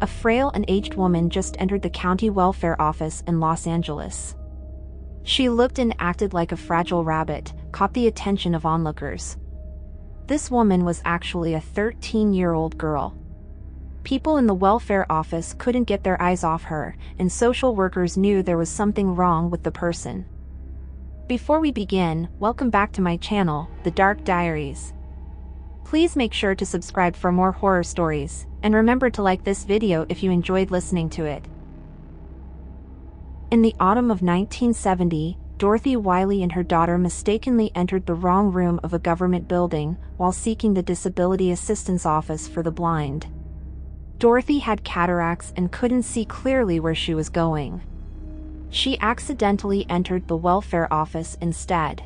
A frail and aged woman just entered the county welfare office in Los Angeles. She looked and acted like a fragile rabbit, caught the attention of onlookers. This woman was actually a 13-year-old girl. People in the welfare office couldn't get their eyes off her, and social workers knew there was something wrong with the person. Before we begin, welcome back to my channel, The Dark Diaries. Please make sure to subscribe for more horror stories, and remember to like this video if you enjoyed listening to it. In the autumn of 1970, Dorothy Wiley and her daughter mistakenly entered the wrong room of a government building while seeking the Disability Assistance Office for the Blind. Dorothy had cataracts and couldn't see clearly where she was going. She accidentally entered the welfare office instead.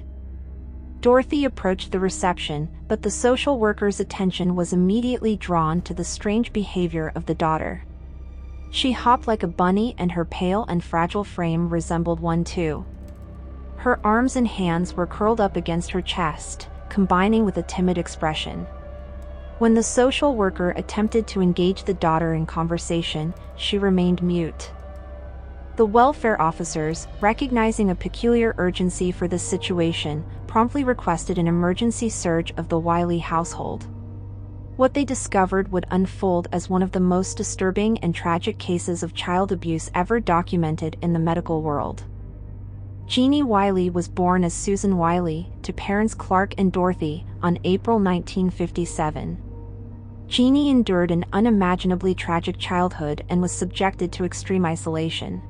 Dorothy approached the reception, but the social worker's attention was immediately drawn to the strange behavior of the daughter. She hopped like a bunny, and her pale and fragile frame resembled one too. Her arms and hands were curled up against her chest, combining with a timid expression. When the social worker attempted to engage the daughter in conversation, she remained mute. The welfare officers, recognizing a peculiar urgency for this situation, promptly requested an emergency search of the Wiley household. What they discovered would unfold as one of the most disturbing and tragic cases of child abuse ever documented in the medical world. Genie Wiley was born as Susan Wiley to parents Clark and Dorothy on April 1957. Genie endured an unimaginably tragic childhood and was subjected to extreme isolation.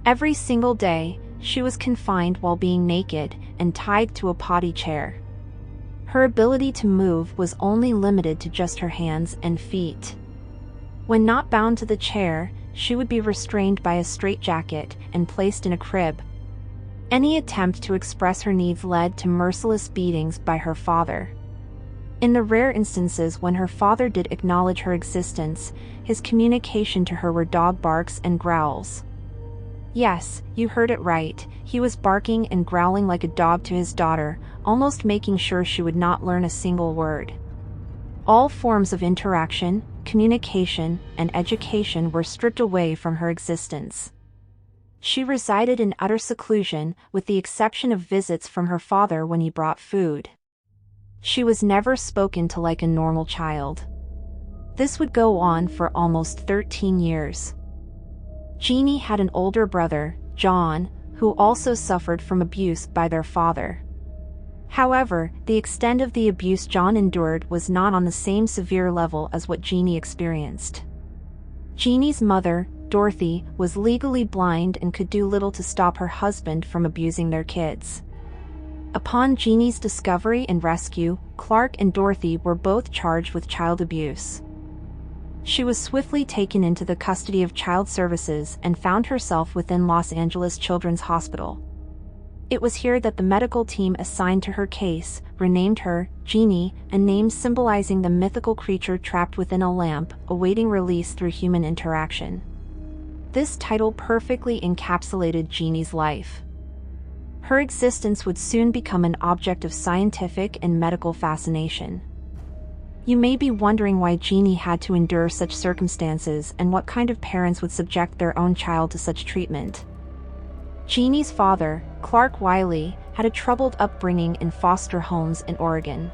Every single day, she was confined while being naked and tied to a potty chair. Her ability to move was only limited to just her hands and feet. When not bound to the chair, she would be restrained by a straitjacket and placed in a crib. Any attempt to express her needs led to merciless beatings by her father. In the rare instances when her father did acknowledge her existence, his communication to her were dog barks and growls. Yes, you heard it right, he was barking and growling like a dog to his daughter, almost making sure she would not learn a single word. All forms of interaction, communication, and education were stripped away from her existence. She resided in utter seclusion, with the exception of visits from her father when he brought food. She was never spoken to like a normal child. This would go on for almost 13 years. Genie had an older brother, John, who also suffered from abuse by their father. However, the extent of the abuse John endured was not on the same severe level as what Genie experienced. Genie's mother, Dorothy, was legally blind and could do little to stop her husband from abusing their kids. Upon Genie's discovery and rescue, Clark and Dorothy were both charged with child abuse. She was swiftly taken into the custody of Child Services and found herself within Los Angeles Children's Hospital. It was here that the medical team assigned to her case renamed her Genie, a name symbolizing the mythical creature trapped within a lamp, awaiting release through human interaction. This title perfectly encapsulated Genie's life. Her existence would soon become an object of scientific and medical fascination. You may be wondering why Genie had to endure such circumstances and what kind of parents would subject their own child to such treatment. Genie's father, Clark Wiley, had a troubled upbringing in foster homes in Oregon.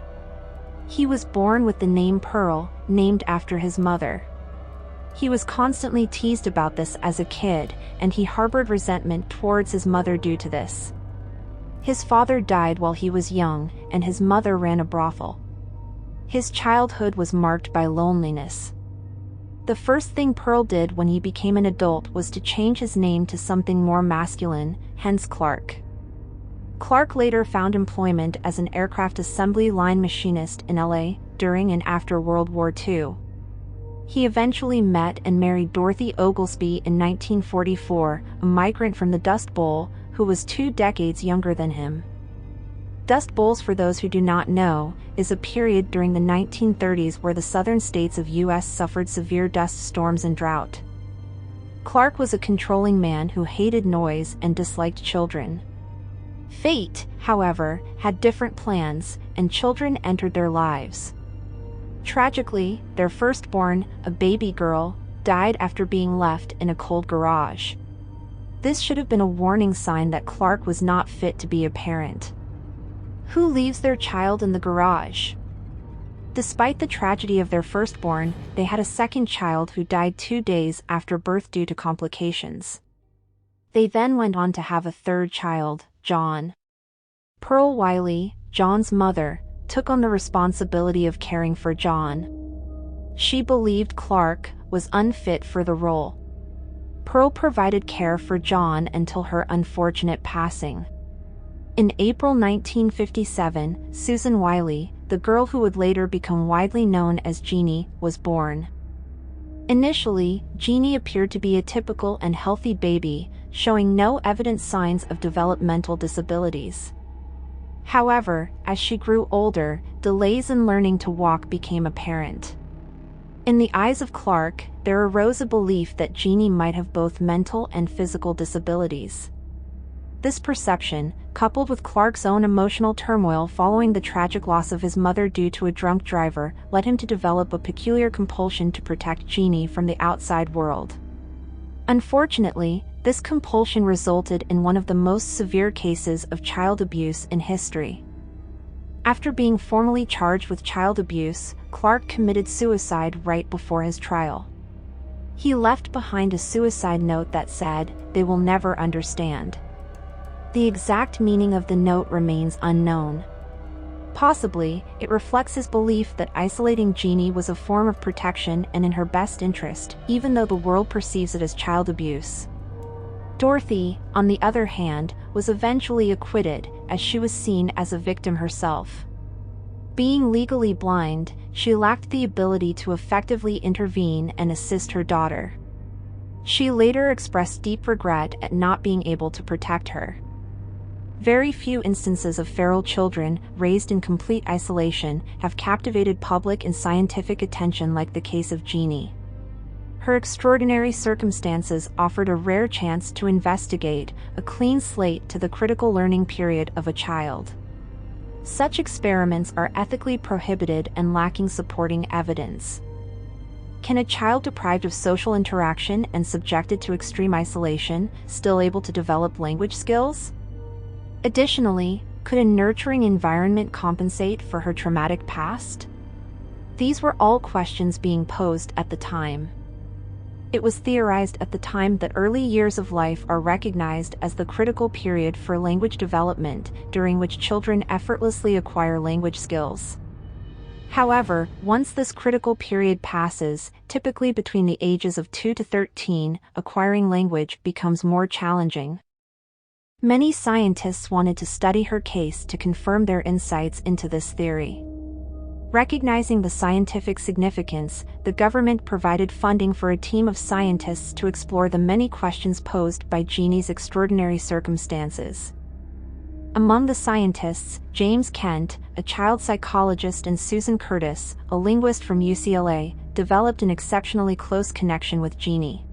He was born with the name Pearl, named after his mother. He was constantly teased about this as a kid, and he harbored resentment towards his mother due to this. His father died while he was young, and his mother ran a brothel. His childhood was marked by loneliness. The first thing Pearl did when he became an adult was to change his name to something more masculine, hence Clark. Clark later found employment as an aircraft assembly line machinist in LA during and after World War II. He eventually met and married Dorothy Oglesby in 1944, a migrant from the Dust Bowl, who was 2 decades younger than him. Dust Bowls, for those who do not know, is a period during the 1930s where the southern states of U.S. suffered severe dust storms and drought. Clark was a controlling man who hated noise and disliked children. Fate, however, had different plans, and children entered their lives. Tragically, their firstborn, a baby girl, died after being left in a cold garage. This should have been a warning sign that Clark was not fit to be a parent. Who leaves their child in the garage? Despite the tragedy of their firstborn, they had a second child who died 2 days after birth due to complications. They then went on to have a third child, John. Pearl Wiley, John's mother, took on the responsibility of caring for John. She believed Clark was unfit for the role. Pearl provided care for John until her unfortunate passing. In April 1957, Susan Wiley, the girl who would later become widely known as Genie, was born. Initially, Genie appeared to be a typical and healthy baby, showing no evident signs of developmental disabilities. However, as she grew older, delays in learning to walk became apparent. In the eyes of Clark, there arose a belief that Genie might have both mental and physical disabilities. This perception, coupled with Clark's own emotional turmoil following the tragic loss of his mother due to a drunk driver, led him to develop a peculiar compulsion to protect Genie from the outside world. Unfortunately, this compulsion resulted in one of the most severe cases of child abuse in history. After being formally charged with child abuse, Clark committed suicide right before his trial. He left behind a suicide note that said, "They will never understand." The exact meaning of the note remains unknown. Possibly, it reflects his belief that isolating Genie was a form of protection and in her best interest, even though the world perceives it as child abuse. Dorothy, on the other hand, was eventually acquitted, as she was seen as a victim herself. Being legally blind, she lacked the ability to effectively intervene and assist her daughter. She later expressed deep regret at not being able to protect her. Very few instances of feral children, raised in complete isolation, have captivated public and scientific attention like the case of Genie. Her extraordinary circumstances offered a rare chance to investigate a clean slate to the critical learning period of a child. Such experiments are ethically prohibited and lacking supporting evidence. Can a child deprived of social interaction and subjected to extreme isolation still able to develop language skills? Additionally, could a nurturing environment compensate for her traumatic past? These were all questions being posed at the time. It was theorized at the time that early years of life are recognized as the critical period for language development, during which children effortlessly acquire language skills. However, once this critical period passes, typically between the ages of 2 to 13, acquiring language becomes more challenging. Many scientists wanted to study her case to confirm their insights into this theory. Recognizing the scientific significance, the government provided funding for a team of scientists to explore the many questions posed by Genie's extraordinary circumstances. Among the scientists, James Kent, a child psychologist, and Susan Curtis, a linguist from UCLA, developed an exceptionally close connection with Genie.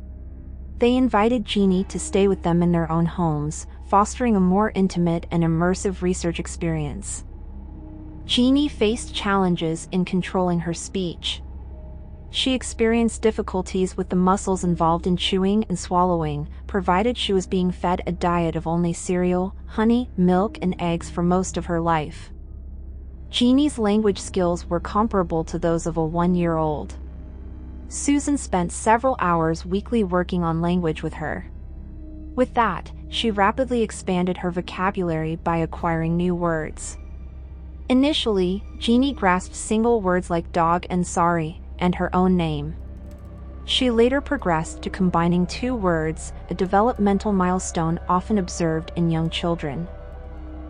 They invited Genie to stay with them in their own homes, fostering a more intimate and immersive research experience. Genie faced challenges in controlling her speech. She experienced difficulties with the muscles involved in chewing and swallowing, provided she was being fed a diet of only cereal, honey, milk, and eggs for most of her life. Genie's language skills were comparable to those of a 1-year-old. Susan spent several hours weekly working on language with her. With that, she rapidly expanded her vocabulary by acquiring new words. Initially, Genie grasped single words like dog and sorry, and her own name. She later progressed to combining 2 words, a developmental milestone often observed in young children.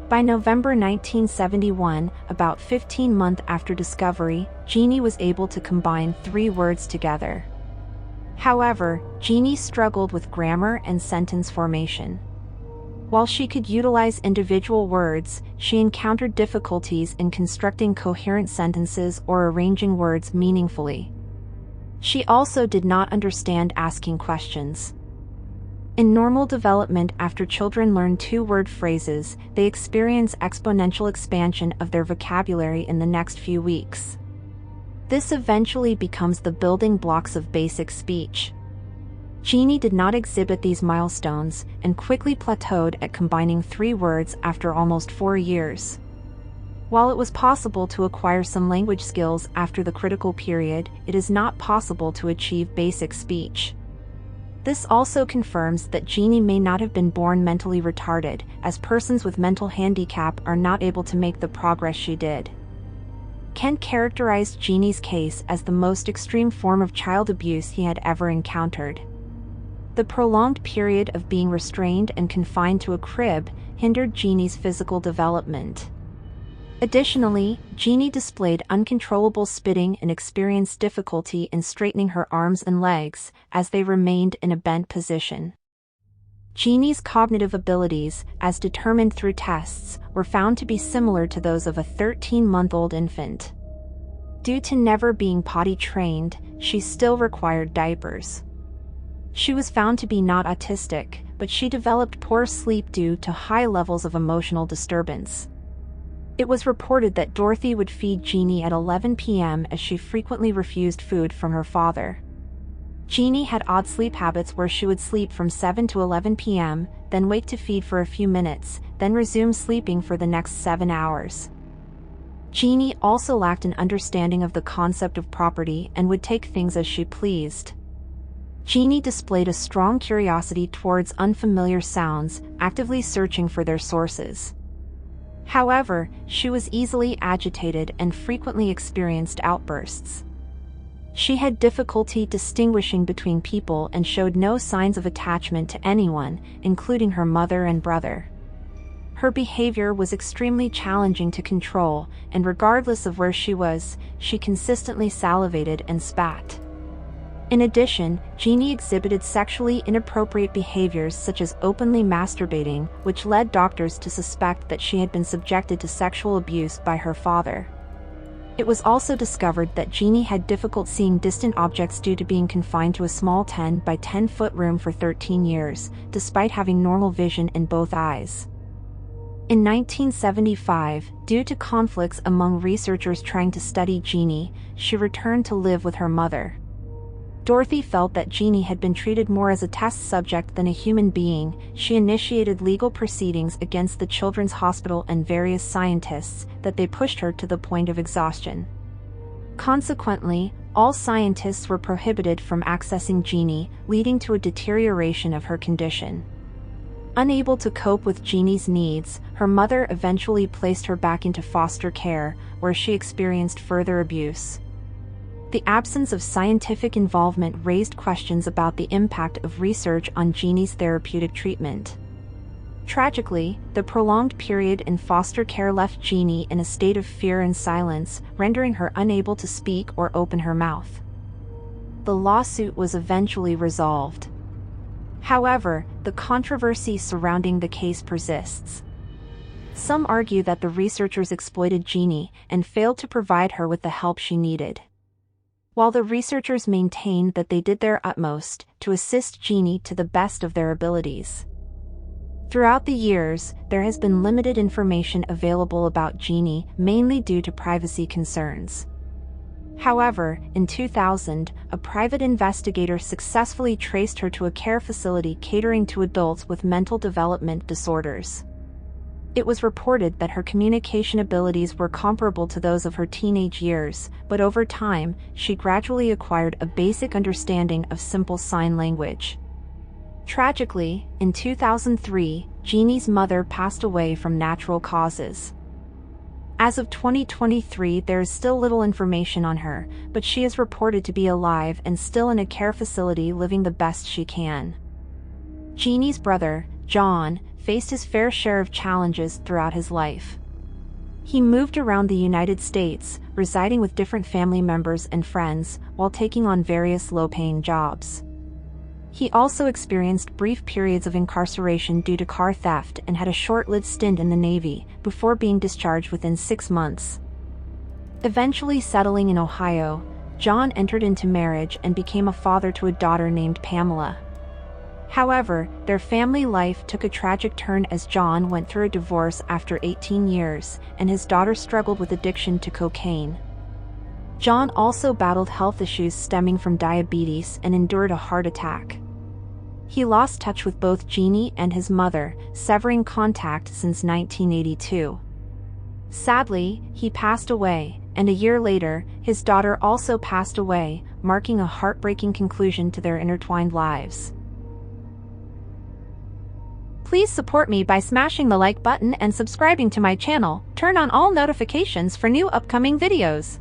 By November 1971, about 15 months after discovery, Genie was able to combine 3 words together. However, Genie struggled with grammar and sentence formation. While she could utilize individual words, she encountered difficulties in constructing coherent sentences or arranging words meaningfully. She also did not understand asking questions. In normal development, after children learn 2-word phrases, they experience exponential expansion of their vocabulary in the next few weeks. This eventually becomes the building blocks of basic speech. Genie did not exhibit these milestones and quickly plateaued at combining 3 words after almost 4 years. While it was possible to acquire some language skills after the critical period, it is not possible to achieve basic speech. This also confirms that Genie may not have been born mentally retarded, as persons with mental handicap are not able to make the progress she did. Kent characterized Genie's case as the most extreme form of child abuse he had ever encountered. The prolonged period of being restrained and confined to a crib hindered Genie's physical development. Additionally, Genie displayed uncontrollable spitting and experienced difficulty in straightening her arms and legs as they remained in a bent position. Genie's cognitive abilities, as determined through tests, were found to be similar to those of a 13-month-old infant. Due to never being potty trained, she still required diapers. She was found to be not autistic, but she developed poor sleep due to high levels of emotional disturbance. It was reported that Dorothy would feed Genie at 11 p.m. as she frequently refused food from her father. Genie had odd sleep habits where she would sleep from 7 to 11 p.m., then wake to feed for a few minutes, then resume sleeping for the next 7 hours. Genie also lacked an understanding of the concept of property and would take things as she pleased. Genie displayed a strong curiosity towards unfamiliar sounds, actively searching for their sources. However, she was easily agitated and frequently experienced outbursts. She had difficulty distinguishing between people and showed no signs of attachment to anyone, including her mother and brother. Her behavior was extremely challenging to control, and regardless of where she was, she consistently salivated and spat. In addition, Genie exhibited sexually inappropriate behaviors such as openly masturbating, which led doctors to suspect that she had been subjected to sexual abuse by her father. It was also discovered that Genie had difficulty seeing distant objects due to being confined to a small 10 by 10-foot room for 13 years, despite having normal vision in both eyes. In 1975, due to conflicts among researchers trying to study Genie, she returned to live with her mother. Dorothy felt that Genie had been treated more as a test subject than a human being. She initiated legal proceedings against the Children's Hospital and various scientists that they pushed her to the point of exhaustion. Consequently, all scientists were prohibited from accessing Genie, leading to a deterioration of her condition. Unable to cope with Genie's needs, her mother eventually placed her back into foster care, where she experienced further abuse. The absence of scientific involvement raised questions about the impact of research on Genie's therapeutic treatment. Tragically, the prolonged period in foster care left Genie in a state of fear and silence, rendering her unable to speak or open her mouth. The lawsuit was eventually resolved. However, the controversy surrounding the case persists. Some argue that the researchers exploited Genie and failed to provide her with the help she needed, while the researchers maintain that they did their utmost to assist Genie to the best of their abilities. Throughout the years, there has been limited information available about Genie, mainly due to privacy concerns. However, in 2000, a private investigator successfully traced her to a care facility catering to adults with mental development disorders. It was reported that her communication abilities were comparable to those of her teenage years, but over time, she gradually acquired a basic understanding of simple sign language. Tragically, in 2003, Genie's mother passed away from natural causes. As of 2023, there is still little information on her, but she is reported to be alive and still in a care facility living the best she can. Genie's brother, John, faced his fair share of challenges throughout his life. He moved around the United States, residing with different family members and friends, while taking on various low-paying jobs. He also experienced brief periods of incarceration due to car theft and had a short-lived stint in the Navy, before being discharged within 6 months. Eventually settling in Ohio, John entered into marriage and became a father to a daughter named Pamela. However, their family life took a tragic turn as John went through a divorce after 18 years, and his daughter struggled with addiction to cocaine. John also battled health issues stemming from diabetes and endured a heart attack. He lost touch with both Genie and his mother, severing contact since 1982. Sadly, he passed away, and a year later, his daughter also passed away, marking a heartbreaking conclusion to their intertwined lives. Please support me by smashing the like button and subscribing to my channel. Turn on all notifications for new upcoming videos.